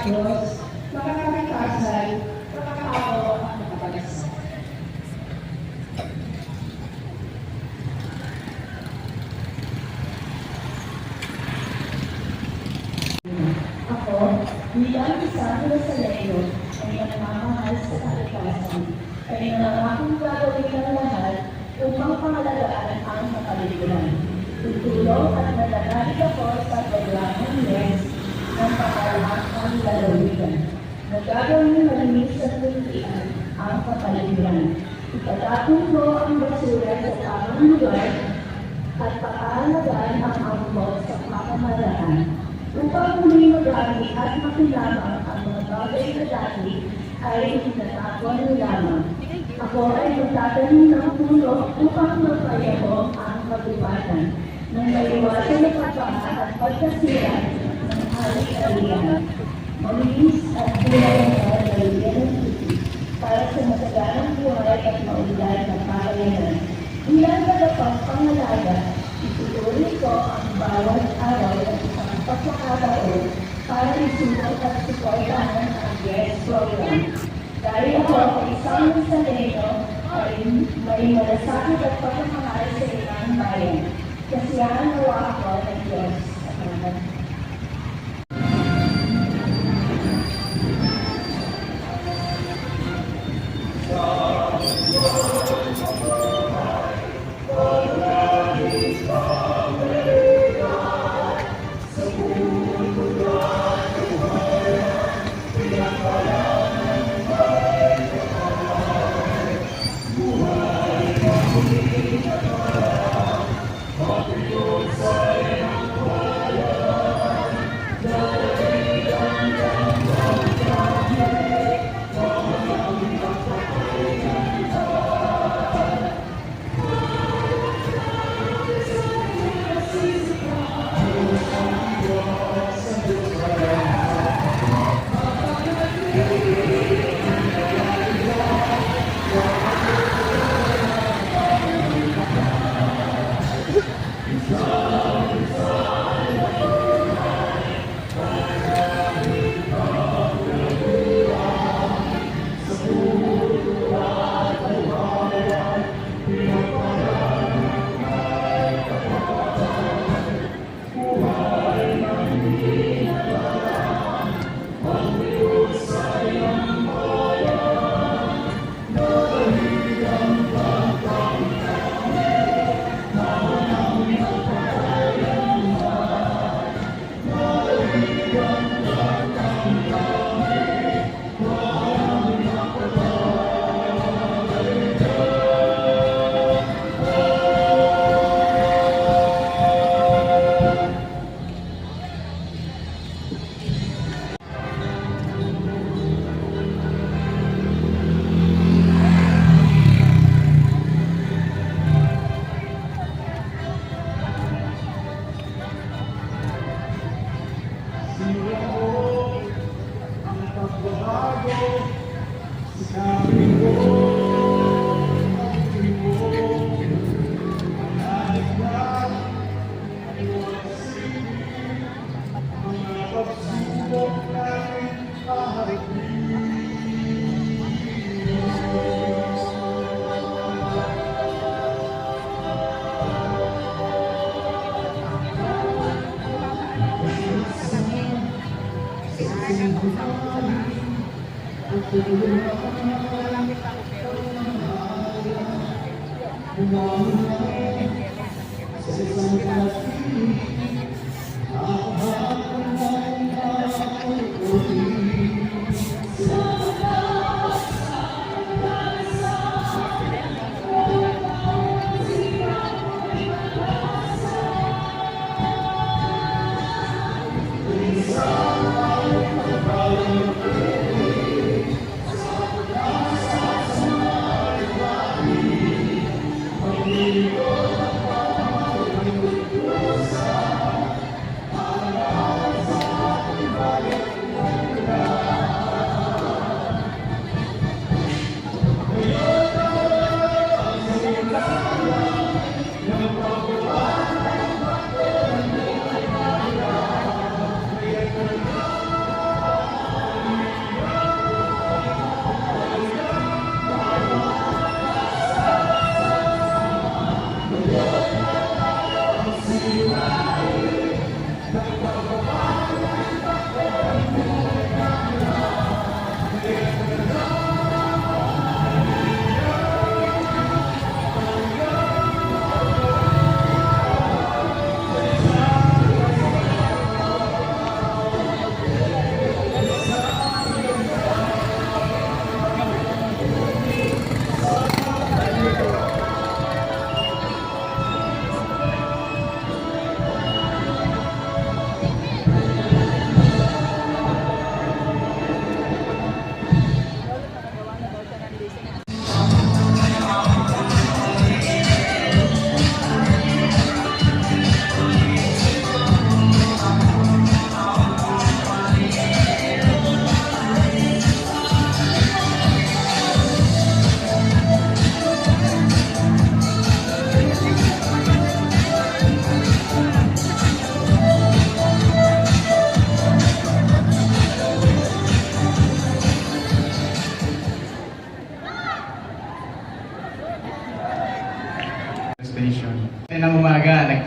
Diyos, makakalikasan, makakao at makapalasal. Ako, bilang isang Nazareno, ay nagmamahal sa kalikasan, ay nangangakong gagawin ng lahat upang pangalagaan ang kapaligiran. Tutulong at nagagalit ako sa programang NES ng pangalagaan lalawigan. Nagagawin malinis sa tuluyan ang kapaligiran. Itatapon ko ang basura sa tamang lugar at pakaalagaan ang angkop sa pamamaraan. Upang muli magamit at makilamang ang mga bagay na dati ay itinatapon lamang. Ako ay magtatanim ng puno upang mapayabong ang kagubatan ng maiwasan na pagpaha at pagkasira ng ari-arian. Malinis at buhay ang lalawigan ng titi para sa matagalang buhay at maunlad na pakayanan. Bilang tagapagpangalaga, itutuloy ko ang bawat araw at isang pagkakataon para isunod at suportahan ang GES program. Dahil ako ay isang Nazareno ay may malasakit at pagmamahal sa ilang bayan. Kasiyahan nawa ako ng Diyos. Salamat.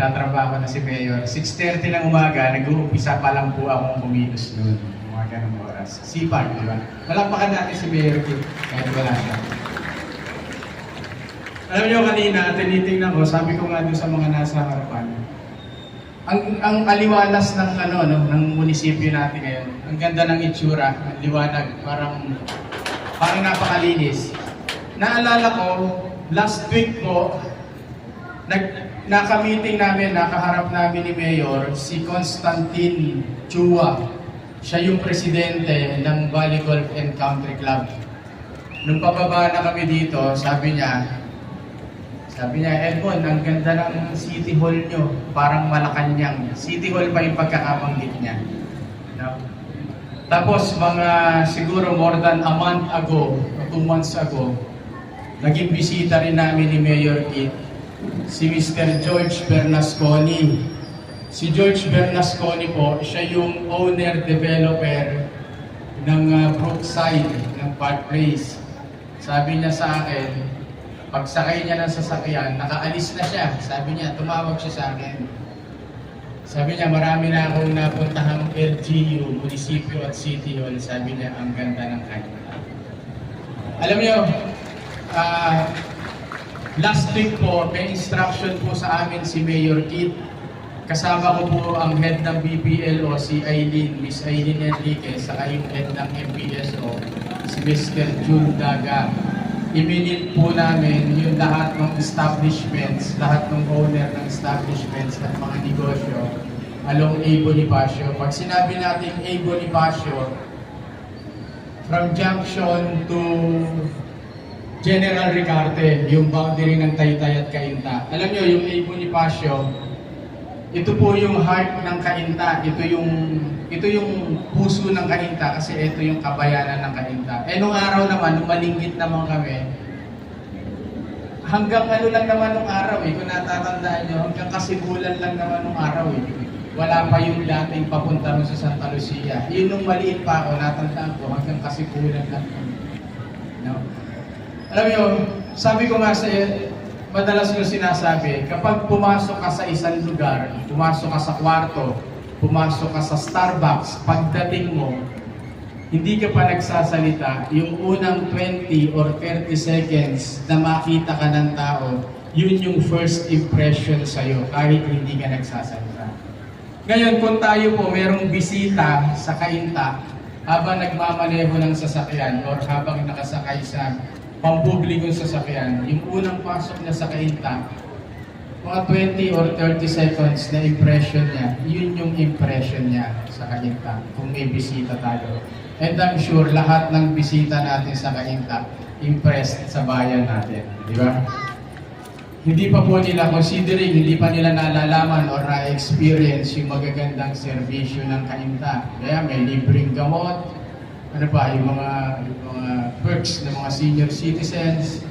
nagtatrabaho na si Mayor. 6:30 ng umaga, nag-uumpisa pa lang po akong kumilos noon. Mga ganong oras. Sipag, di ba? Palakpakan natin si Mayor Kit, kahit wala siya. Alam niyo kanina, tinitingnan ko, sabi ko nga doon sa mga nasa harapan, ang aliwalas ng ng munisipyo natin ngayon. Ang ganda ng itsura, ang liwanag, parang napakalinis. Naalala ko, last week po, naka-meeting namin, nakaharap namin ni Mayor, si Constantine Chua. Siya yung presidente ng Valley Golf and Country Club. Nung pababa na kami dito, sabi niya, Edmond, ang ganda ng City Hall nyo, parang Malacanang. City Hall pa yung pagkakabanggit niya. No? Tapos siguro more than a month ago, o 2 months ago, naging bisita rin namin ni Mayor Kit, si Mr. George Bernasconi. Si George Bernasconi po, siya yung owner-developer ng Brookside, ng Park Place. Sabi niya sa akin, pagsakay niya ng sasakyan, nakaalis na siya. Sabi niya, tumawag siya sa akin. Sabi niya, marami na akong napuntahang LGU, munisipyo at city hall. Sabi niya, ang ganda ng kanya. Alam niyo, last week po, may instruction po sa amin si Mayor Kit. Kasama ko po ang head ng BPLO, si Miss Aileen Enriquez, saka yung head ng MPSO, si Mr. June Daga. Iminit po namin yung lahat ng establishments, lahat ng owner ng establishments at mga negosyo along A. Bonifacio. Pag sinabi natin A. Bonifacio, from Junction to General Ricarte, yung boundary ng Taytay at Cainta. Alam nyo, yung A. Bonifacio, ito po yung heart ng Cainta. Ito yung puso ng Cainta kasi ito yung kabayanan ng Cainta. Nung araw naman, nung malinggit naman kami, hanggang lang naman nung araw kung natatandaan nyo, hanggang Kasibulan lang naman nung araw Wala pa yung dating papunta rin sa Santa Lucia. Yun nung maliit pa ako, natandaan ko, hanggang Kasibulan lang. No? Alam nyo, sabi ko nga sa'yo, madalas ko sinasabi, kapag pumasok ka sa isang lugar, pumasok ka sa kwarto, pumasok ka sa Starbucks, pagdating mo, hindi ka pa nagsasalita, yung unang 20 or 30 seconds na makita ka ng tao, yun yung first impression sa'yo, kahit hindi ka nagsasalita. Ngayon, kung tayo po merong bisita sa Cainta, habang nagmamaneho ng sasakyan or habang nakasakay sa pampublikong sasakyan, yung unang pasok niya sa Cainta, mga 20 or 30 seconds na impression niya, yun yung impression niya sa Cainta kung may bisita tayo. And I'm sure lahat ng bisita natin sa Cainta, impressed sa bayan natin. Di ba? Hindi pa po nila considering, hindi pa nila nalalaman or na-experience yung magagandang serbisyo ng Cainta. Kaya may libreng gamot, yung mga perks ng mga senior citizens,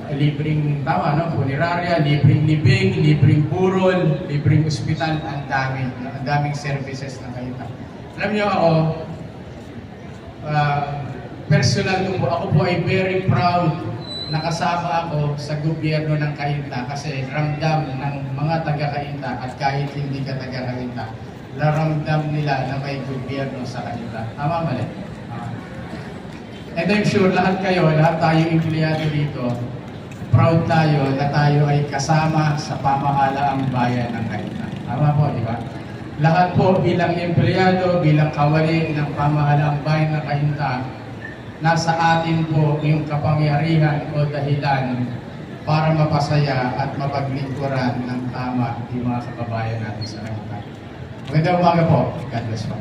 libreng punerarya, libreng libing, libreng burol, libreng ospital, ang daming services ng Cainta. Alam niyo ako, personal ako po ay very proud na kasama ako sa gobyerno ng Cainta kasi ramdam ng mga taga-Cainta at kahit hindi ka taga-Cainta, naramdam nila na may gobyerno sa kanila. Tama mali? And I'm sure lahat tayo empleyado dito, proud tayo na tayo ay kasama sa pamahalaang bayan ng Cainta. Tama po, di ba? Lahat po bilang empleyado, bilang kawali ng pamahalaang bayan ng Cainta, nasa atin po yung kapangyarihan o dahilan para mapasaya at mapaglingkuran ng tama yung mga kababayan natin sa Cainta. Magandang umaga po. God bless po.